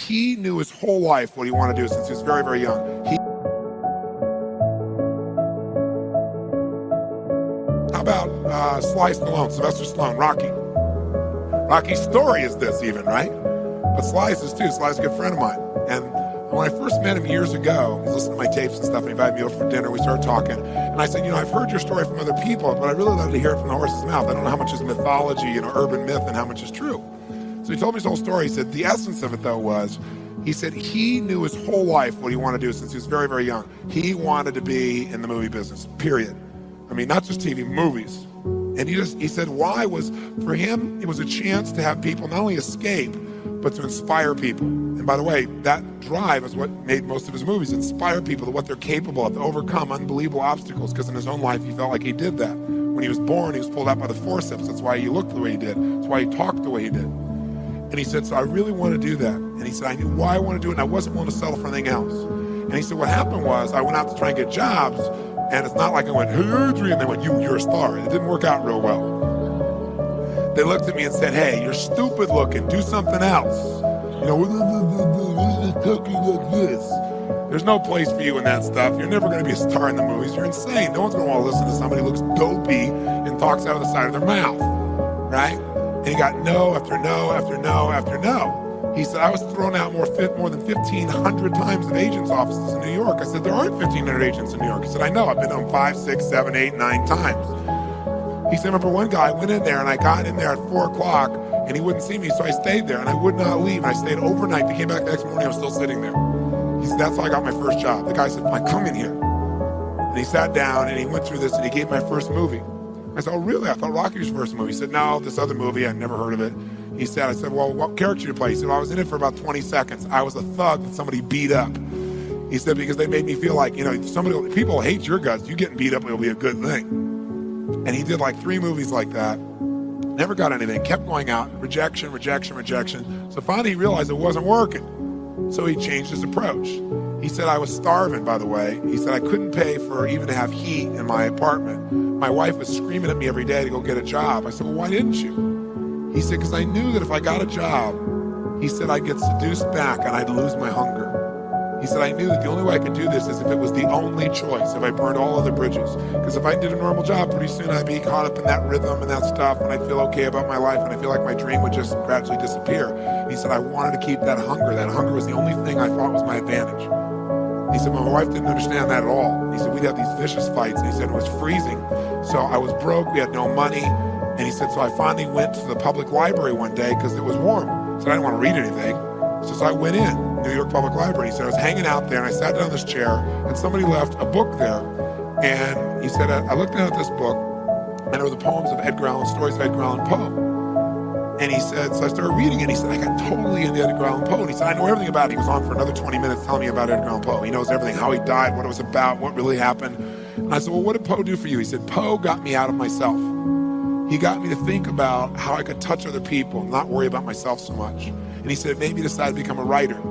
he knew his whole life what he wanted to do since he was very, very young. How about Sly Stallone, Sylvester Stallone, Rocky? Rocky's story is this even, right? But Sly's is too. Sly's a good friend of mine. And when I first met him years ago, he was listening to my tapes and stuff, and he invited me over for dinner. We started talking, and I said, I've heard your story from other people, but I really love to hear it from the horse's mouth. I don't know how much is mythology, urban myth, and how much is true. So he told me his whole story. He said the essence of it, though, was, he said he knew his whole life what he wanted to do since he was very, very young. He wanted to be in the movie business, period. I mean, not just TV, movies. And he said why was, for him, it was a chance to have people not only escape, but to inspire people. And by the way, that drive is what made most of his movies, inspire people to what they're capable of, to overcome unbelievable obstacles, because in his own life, he felt like he did that. When he was born, he was pulled out by the forceps. That's why he looked the way he did. That's why he talked the way he did. And he said, so I really want to do that. And he said, I knew why I want to do it, and I wasn't willing to settle for anything else. And he said, what happened was, I went out to try and get jobs, and it's not like I went, hey, Adrian, they went, you're a star. It didn't work out real well. They looked at me and said, hey, you're stupid looking, do something else. Talking like this. There's no place for you in that stuff. You're never going to be a star in the movies. You're insane. No one's going to want to listen to somebody who looks dopey and talks out of the side of their mouth, right? And he got no after no after no after no. He said, I was thrown out more than 1,500 times of agents' offices in New York. I said, there aren't 1,500 agents in New York. He said, I know. I've been to them 5, 6, 7, 8, 9 times. He said, remember one guy, I went in there and I got in there at 4 o'clock and he wouldn't see me, so I stayed there and I would not leave. And I stayed overnight. He came back the next morning, I was still sitting there. He said, that's how I got my first job. The guy said, fine, come in here. And he sat down and he went through this and he gave my first movie. I said, oh, really? I thought Rocky was your first movie. He said, no, this other movie, I'd never heard of it. He said, I said, well, what character did you play? He said, well, I was in it for about 20 seconds. I was a thug that somebody beat up. He said, because they made me feel like, people hate your guts. You getting beat up will be a good thing. And he did like 3 movies like that. Never got anything, kept going out, rejection, rejection, rejection. So finally he realized it wasn't working. So he changed his approach. He said, I was starving, by the way. He said, I couldn't pay for even to have heat in my apartment. My wife was screaming at me every day to go get a job. I said, well, why didn't you? He said, because I knew that if I got a job, he said, I'd get seduced back and I'd lose my hunger. He said, I knew that the only way I could do this is if it was the only choice, if I burned all other bridges. Because if I did a normal job, pretty soon I'd be caught up in that rhythm and that stuff, and I'd feel okay about my life, and I feel like my dream would just gradually disappear. And he said, I wanted to keep that hunger. That hunger was the only thing I thought was my advantage. He said, well, my wife didn't understand that at all. He said, we'd have these vicious fights, and he said, it was freezing. So I was broke, we had no money, and he said, so I finally went to the public library one day because it was warm. So I didn't want to read anything. So I went in, New York Public Library. He said, I was hanging out there and I sat down in this chair and somebody left a book there. And he said, I looked down at this book and it were the poems of Edgar Allan, stories of Edgar Allan Poe. And he said, so I started reading it and he said, I got totally into Edgar Allan Poe. And he said, I know everything about it. He was on for another 20 minutes telling me about Edgar Allan Poe. He knows everything, how he died, what it was about, what really happened. And I said, well, what did Poe do for you? He said, Poe got me out of myself. He got me to think about how I could touch other people and not worry about myself so much. And he said, it made me decide to become a writer.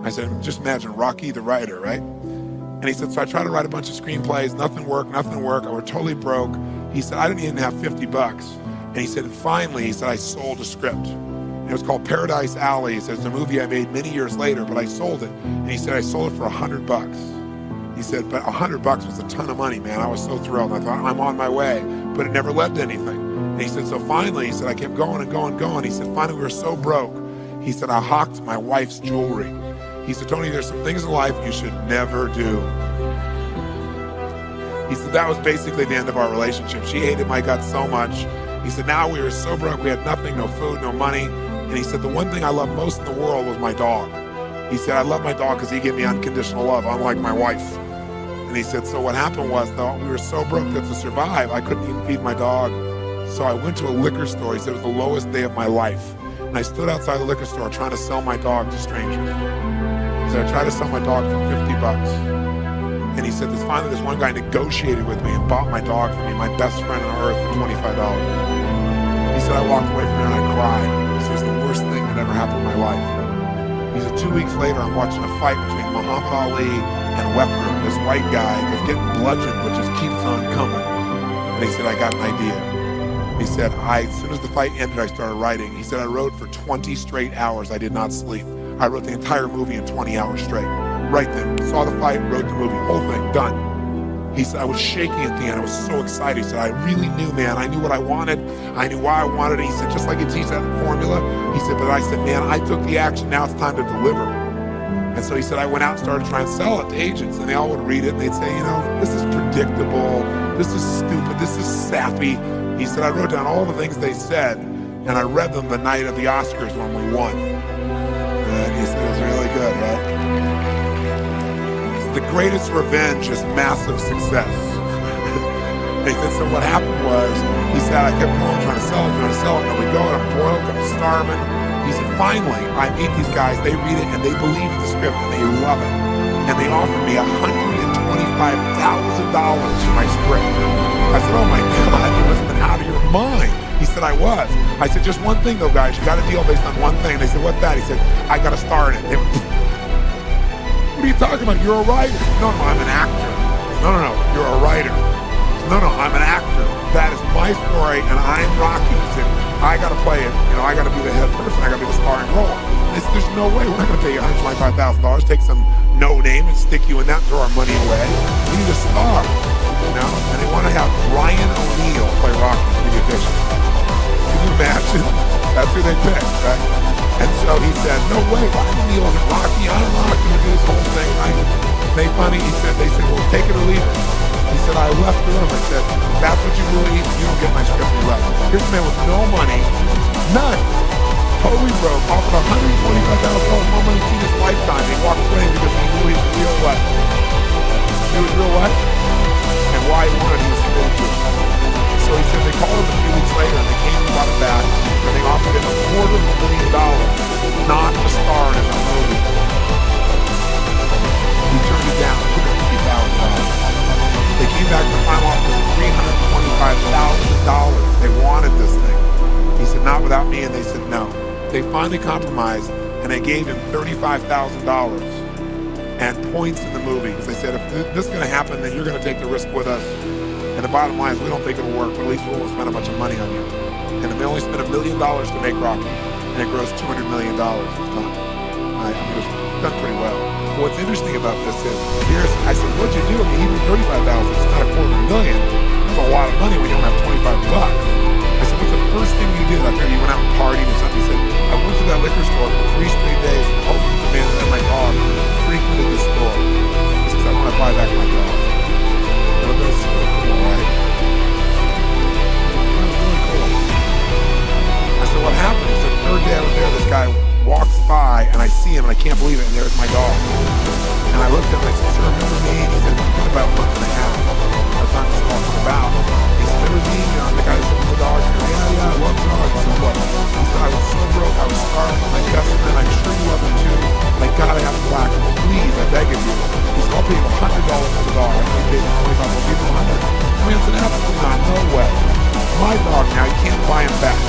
I said, just imagine Rocky the writer, right? And he said, so I tried to write a bunch of screenplays, nothing worked. I was totally broke. He said, I didn't even have $50. And he said, and finally, he said, I sold a script. And it was called Paradise Alley. He said, it's a movie I made many years later, but I sold it. And he said, I sold it for $100. He said, but $100 was a ton of money, man. I was so thrilled. I thought, I'm on my way, but it never led to anything. And he said, so finally, he said, I kept going and going and going. He said, finally, we were so broke. He said, I hawked my wife's jewelry. He said, Tony, there's some things in life you should never do. He said, that was basically the end of our relationship. She hated my guts so much. He said, now we were so broke, we had nothing, no food, no money. And he said, the one thing I loved most in the world was my dog. He said, I love my dog because he gave me unconditional love, unlike my wife. And he said, so what happened was, though, we were so broke that to survive, I couldn't even feed my dog. So I went to a liquor store. He said, it was the lowest day of my life. And I stood outside the liquor store trying to sell my dog to strangers. He said, I tried to sell my dog for $50. And he said, finally this one guy negotiated with me and bought my dog for me, my best friend on earth, for $25. He said, I walked away from there and I cried. He said, it's the worst thing that ever happened in my life. He said, 2 weeks later, I'm watching a fight between Muhammad Ali and Reframe, this white guy that's getting bludgeoned but just keeps on coming. And he said, I got an idea. He said, as soon as the fight ended, I started writing. He said, I wrote for 20 straight hours. I did not sleep. I wrote the entire movie in 20 hours straight. Right then. Saw the fight, wrote the movie, whole thing, done. He said, I was shaking at the end. I was so excited. He said, I really knew, man. I knew what I wanted. I knew why I wanted it. He said, just like you teach that formula. He said, but I said, man, I took the action. Now it's time to deliver. And so he said, I went out and started trying to sell it to agents, and they all would read it, and they'd say, you know, this is predictable. This is stupid. This is sappy. He said, I wrote down all the things they said, and I read them the night of the Oscars when we won. And he said, it was really good, right? The greatest revenge is massive success. And he said, so what happened was, he said, I kept going, trying to sell it, and we go, and I'm broke, I'm starving. He said, finally, I meet these guys, they read it, and they believe in the script, and they love it. And they offered me $125,000 for my script. I said, oh my God, you must have been out of your mind. He said, I was. I said, just one thing though, guys, you got a deal based on one thing. They said, what's that? He said, I got to star in it. They went, what are you talking about? You're a writer. No, I'm an actor. No, you're a writer. No, I'm an actor. That is my story, and I'm Rocky. He said, I got to play it. You know, I got to be the head person. I got to be the starring role. They said, there's no way. We're not going to pay you $125,000. Take some no name and stick you in that and throw our money away. We need a star. You know, and they want to have Ryan O'Neal play Rocky. Give you a picture. Can you imagine? That's who they picked, right? And so he said, no way, Ryan O'Neal isn't Rocky. I'm Rocky. We do this whole thing. They funny. They said, well, take it or leave it. He said, I left the room. I said, that's what you believe. You don't get my script. You left. Here's a man with no money, none, totally broke, offered $125,000 more money in his lifetime. He walked away because he knew he was real what? He was real what? And why he wanted, he was committed to it. So he said they called him a few weeks later, and they came and brought him back, and they offered him $250,000 not to star in his own movie. He turned it down, $250,000. They came back to the final offer with $325,000. They wanted this thing. He said, not without me, and they said no. They finally compromised, and they gave him $35,000 and points in the movie. Because they said, if this is going to happen, then you're going to take the risk with us. And the bottom line is, we don't think it'll work, but at least we won't spend a bunch of money on you. And they only spent $1 million to make Rocky, and it grossed $200 million at the time. I mean, it was done pretty well. What's interesting about this is, I said, what'd you do? I mean, even $35,000, it's not $250,000. That's a lot of money when you don't have $25. I said, what's the first thing you did? I heard you went out and partied or something. He said, I went to that liquor store for 3 straight days and told the man that my dog frequented the store. He says, I want to buy back my dog. That was so cool, right? That was really cool. I said, what happened? He said, the third day I was there, this guy walks by, and I see him, and I can't believe it, and there's my dog. And I looked at him, and I said, sir, remember me? And he said, it's been about a month and a half. That's not just talking about. He said, remember me? You know, the guy that sold the dog. He said, yeah, I love dogs. He said, what? He said, I was so broke, I was starving. My best friend, I'm sure you love him too. And I gotta have him back. Please, I beg of you. He said, I'll pay you $100 for the dog. I paid him $25, I'll give him $100. I mean, it's an absolutely not, no way. My dog now, you can't buy him back.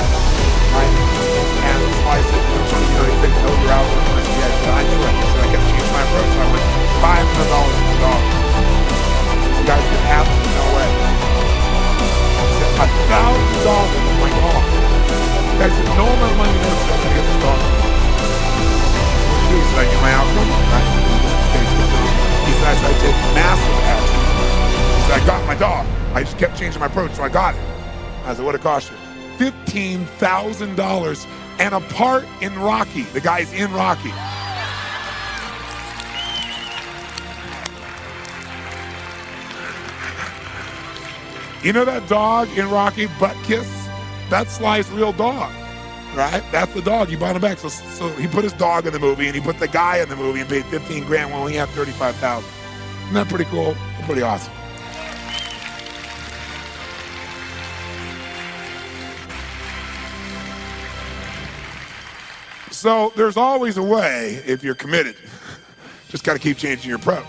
Right? And Sly said, you know, he said, no, you're out. I said, yeah, he said, I knew it. He said, I kept changing my approach. So I went $500 for the dog. The guy said, absolutely no way. He said, $1,000 for my dog. The guy said, no amount of money you never spent to get this dog. What do you do? He said, I get my outcome. Right? He said, I take massive action. He said, I got my dog. I just kept changing my approach, so I got it. I said, what'd it cost you? $15,000 and a part in Rocky. The guy's in Rocky. You know that dog in Rocky, Butt Kiss? That's Sly's real dog, right? That's the dog. He bought him back. So he put his dog in the movie, and he put the guy in the movie and paid $15,000 when he had $35,000. Isn't that pretty cool? Pretty awesome. So there's always a way if you're committed. Just got to keep changing your approach.